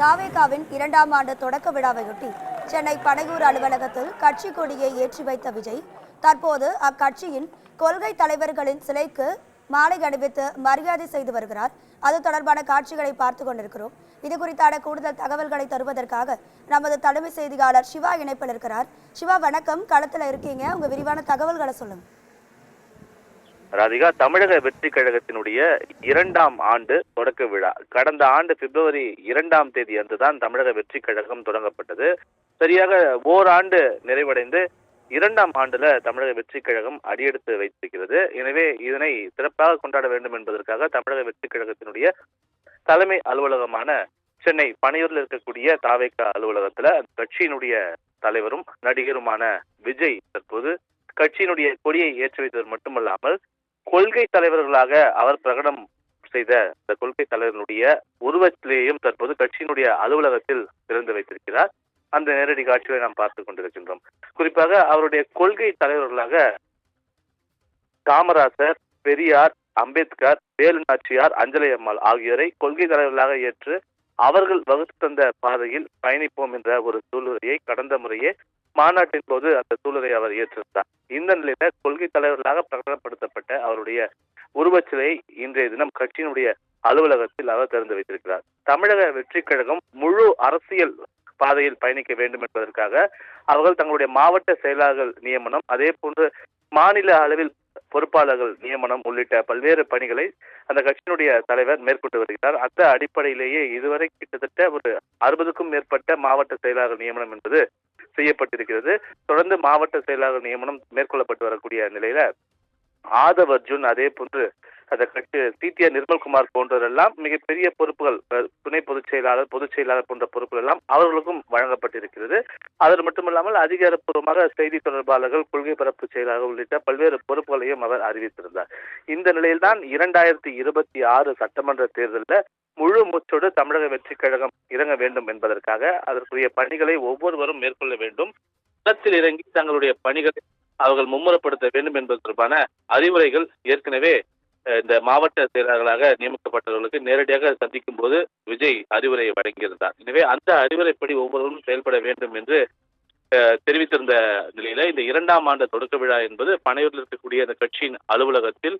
தாவேகாவின் 2ஆம் ஆண்டு தொடக்க விழாவையொட்டி சென்னை பனையூர் அலுவலகத்தில் கட்சி கொடியை ஏற்றி வைத்த விஜய் தற்போது அக்கட்சியின் கொள்கை தலைவர்களின் சிலைக்கு மாலை அணிவித்து மரியாதை செய்து வருகிறார். அது தொடர்பான காட்சிகளை பார்த்து கொண்டிருக்கிறோம். இது குறித்தான கூடுதல் தகவல்களை தருவதற்காக நமது தலைமை செய்தியாளர் சிவா இணைப்பில் இருக்கிறார். சிவா, வணக்கம். களத்துல இருக்கீங்க, உங்க விரிவான தகவல்களை சொல்லுங்க. ராதிகா, தமிழக வெற்றி கழகத்தினுடைய 2ஆம் ஆண்டு தொடக்க விழா கடந்த ஆண்டு பிப்ரவரி 2ஆம் தேதி அன்றுதான் தமிழக வெற்றி கழகம் தொடங்கப்பட்டது. சரியாக ஓராண்டு நிறைவடைந்து 2ஆம் ஆண்டுல தமிழக வெற்றி கழகம் அடியெடுத்து வைத்திருக்கிறது. எனவே இதனை சிறப்பாக கொண்டாட வேண்டும் என்பதற்காக தமிழக வெற்றி கழகத்தினுடைய தலைமை அலுவலகமான சென்னை பனையூரில் இருக்கக்கூடிய தாவேகா அலுவலகத்துல கட்சியினுடைய தலைவரும் நடிகருமான விஜய் தற்போது கட்சியினுடைய கொடியை ஏற்றி வைத்தது மட்டுமல்லாமல் கொள்கை தலைவர்களாக அவர் பிரகடனம் செய்த இந்த கொள்கை தலைவர்களுடைய உருவத்திலேயும் தற்போது கட்சியினுடைய அலுவலகத்தில் திறந்து வைத்திருக்கிறார். அந்த நேரடி காட்சிகளை நாம் பார்த்துக் கொண்டிருக்கின்றோம். குறிப்பாக அவருடைய கொள்கை தலைவர்களாக காமராசர், பெரியார், அம்பேத்கர், வேலு நாச்சியார், அஞ்சலை அம்மாள் ஆகியோரை கொள்கை தலைவர்களாக ஏற்று அவர்கள் வகுத்து தந்த பாதையில் பயணிப்போம் என்ற ஒரு சூழ்நிலையை கடந்த முறையே மாநாட்டின் போது அந்த சூழலை அவர் ஏற்றிருந்தார். இந்த நிலையில கொள்கை தலைவர்களாக பிரகடனப்படுத்தப்பட்ட அவருடைய உருவச்சிலை இன்றைய தினம் கட்சியினுடைய அலுவலகத்தில் அவர் திறந்து வைத்திருக்கிறார். தமிழக வெற்றி கழகம் முழு அரசியல் பாதையில் பயணிக்க வேண்டும் என்பதற்காக அவர்கள் தங்களுடைய மாவட்ட செயலாளர்கள் நியமனம், அதே போன்று மாநில அளவில் பொறுப்பாளர்கள் நியமனம் உள்ளிட்ட பல்வேறு பணிகளை அந்த கட்சியினுடைய தலைவர் மேற்கொண்டு வருகிறார். அந்த அடிப்படையிலேயே இதுவரை கிட்டத்தட்ட ஒரு 60க்கும் மேற்பட்ட மாவட்ட செயலாளர்கள் நியமனம் என்பது செய்யப்பட்டிருக்கிறது. தொடர்ந்து மாவட்ட செயலாளர் நியமனம் மேற்கொள்ளப்பட்டு வரக்கூடிய நிலையில ஆதவ் அர்ஜுன், அதே போன்று அந்த கட்சி சிடிஆர் நிர்மல்குமார் போன்றவரெல்லாம் மிகப்பெரிய பொறுப்புகள், துணை பொதுச் செயலாளர் போன்ற பொறுப்புகள் எல்லாம் அவர்களுக்கும் வழங்கப்பட்டிருக்கிறது. அது மட்டுமல்லாமல் அதிகாரப்பூர்வமாக செய்தி தொடர்பாளர்கள், கொள்கை பரப்பு செயலாளர்கள் உள்ளிட்ட பல்வேறு பொறுப்புகளையும் அவர் அறிவித்திருந்தார். இந்த நிலையில்தான் 2026 சட்டமன்ற தேர்தலில் முழு மூச்சோடு தமிழக வெற்றி கழகம் இறங்க வேண்டும் என்பதற்காக அதற்குரிய பணிகளை ஒவ்வொருவரும் மேற்கொள்ள வேண்டும். களத்தில் இறங்கி தங்களுடைய பணிகளை அவர்கள் மும்முரப்படுத்த வேண்டும் என்பது தொடர்பான அறிவுரைகள் ஏற்கனவே இந்த மாவட்ட செயலாளர்களாக நியமிக்கப்பட்டவர்களுக்கு நேரடியாக சந்திக்கும் போது விஜய் அறிவுரையை வழங்கியிருந்தார். எனவே அந்த அறிவுரைப்படி ஒவ்வொருவரும் செயல்பட வேண்டும் என்று தெரிவித்திருந்த நிலையில இந்த 2ஆம் ஆண்டு தொடக்க விழா என்பது பனையூரில் இருக்கக்கூடிய அந்த கட்சியின் அலுவலகத்தில்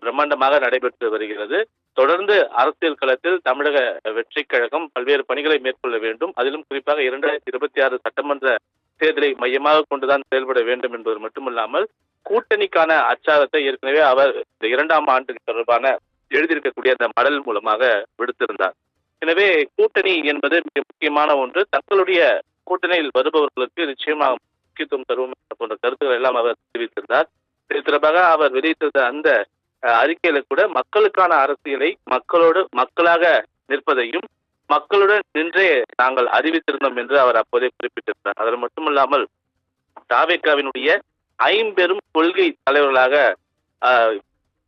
பிரம்மாண்டமாக நடைபெற்று வருகிறது. தொடர்ந்து அரசியல் களத்தில் தமிழக வெற்றி கழகம் பல்வேறு பணிகளை மேற்கொள்ள வேண்டும். அதிலும் குறிப்பாக 2026 சட்டமன்ற தேர்தலை மையமாக கொண்டுதான் செயல்பட வேண்டும் என்பது மட்டுமல்லாமல் கூட்டணிக்கான அச்சாரத்தை ஏற்கனவே அவர் இந்த 2ஆம் ஆண்டு தொடர்பான எழுதியிருக்கக்கூடிய அந்த மடல் மூலமாக விடுத்திருந்தார். எனவே கூட்டணி என்பது மிக முக்கியமான ஒன்று. தங்களுடைய கூட்டணியில் வருபவர்களுக்கு நிச்சயமாக முக்கியத்துவம் தருவோம் போன்ற கருத்துக்கள் எல்லாம் அவர் தெரிவித்திருந்தார். இது தொடர்பாக அவர் வெளியிட்டிருந்த அந்த அறிக்கையில கூட மக்களுக்கான அரசியலை மக்களோடு மக்களாக நிற்பதையும் மக்களுடன் நின்றே நாங்கள் அறிவித்திருந்தோம் என்று அவர் அப்போதே குறிப்பிட்டிருந்தார். அது மட்டுமல்லாமல் தாவேகாவினுடைய 5 பெரும் கொள்கை தலைவர்களாக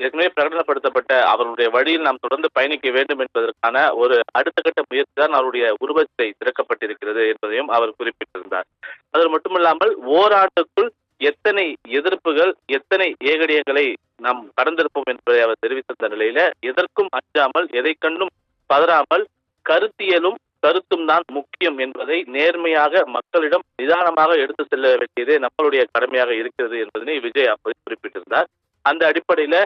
ஏற்கனவே பிரகடனப்படுத்தப்பட்ட அவருடைய வழியில் நாம் தொடர்ந்து பயணிக்க வேண்டும் என்பதற்கான ஒரு அடுத்த கட்ட முயற்சி தான் அவருடைய உருவத்தை திறக்கப்பட்டிருக்கிறது என்பதையும் அவர் குறிப்பிட்டிருந்தார். அது மட்டுமல்லாமல் ஓராண்டுக்குள் எத்தனை எதிர்ப்புகள், எத்தனை ஏகடியங்களை நாம் கடந்திருப்போம் என்பதை அவர் தெரிவித்திருந்த நிலையில எதற்கும் அஞ்சாமல், எதை கண்டும் பதறாமல் கருத்தியலும் கருத்தும் தான் முக்கியம் என்பதை நேர்மையாக மக்களிடம் நிதானமாக எடுத்து செல்ல வேண்டியதே நம்மளுடைய கடமையாக இருக்கிறது என்பதனை விஜய் அப்போது குறிப்பிட்டிருந்தார். அந்த அடிப்படையில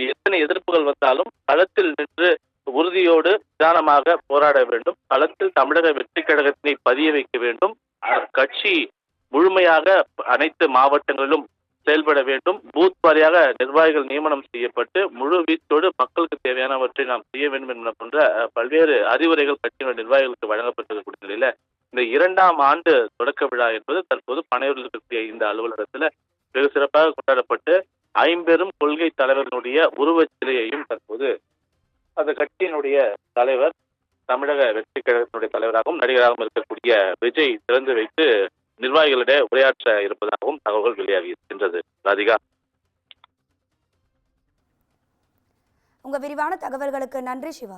எத்தனை எதிர்ப்புகள் வந்தாலும் களத்தில் நின்று உறுதியோடு நிதானமாக போராட வேண்டும். களத்தில் தமிழக வெற்றி கழகத்தினை பதிய வைக்க வேண்டும். கட்சி முழுமையாக அனைத்து மாவட்டங்களிலும் செயல்பட வேண்டும். பூத் வாரியாக நிர்வாகிகள் நியமனம் செய்யப்பட்டு முழு வீச்சோடு மக்களுக்கு தேவையானவற்றை நாம் செய்ய வேண்டும் என்ற போன்ற பல்வேறு அறிவுரைகள் கட்சியினுடைய நிர்வாகிகளுக்கு வழங்கப்பட்டிருக்கக்கூடிய நிலையில இந்த 2ஆம் ஆண்டு தொடக்க விழா என்பது தற்போது பனையூரில் இருக்கக்கூடிய இந்த அலுவலகத்துல வெகு சிறப்பாக கொண்டாடப்பட்டு 5 பெரும் கொள்கை தலைவர்களுடைய உருவச்சிலையையும் தற்போது அந்த கட்சியினுடைய தலைவர், தமிழக வெற்றி கழகத்தினுடைய தலைவராகவும் நடிகராகவும் இருக்கக்கூடிய விஜய் திறந்து வைத்து நிர்வாகிகளிடையே உரையாற்ற இருப்பதாகவும் தகவல்கள் வெளியாகி இருக்கின்றது. ராதிகா, உங்க விரிவான தகவல்களுக்கு நன்றி சிவா.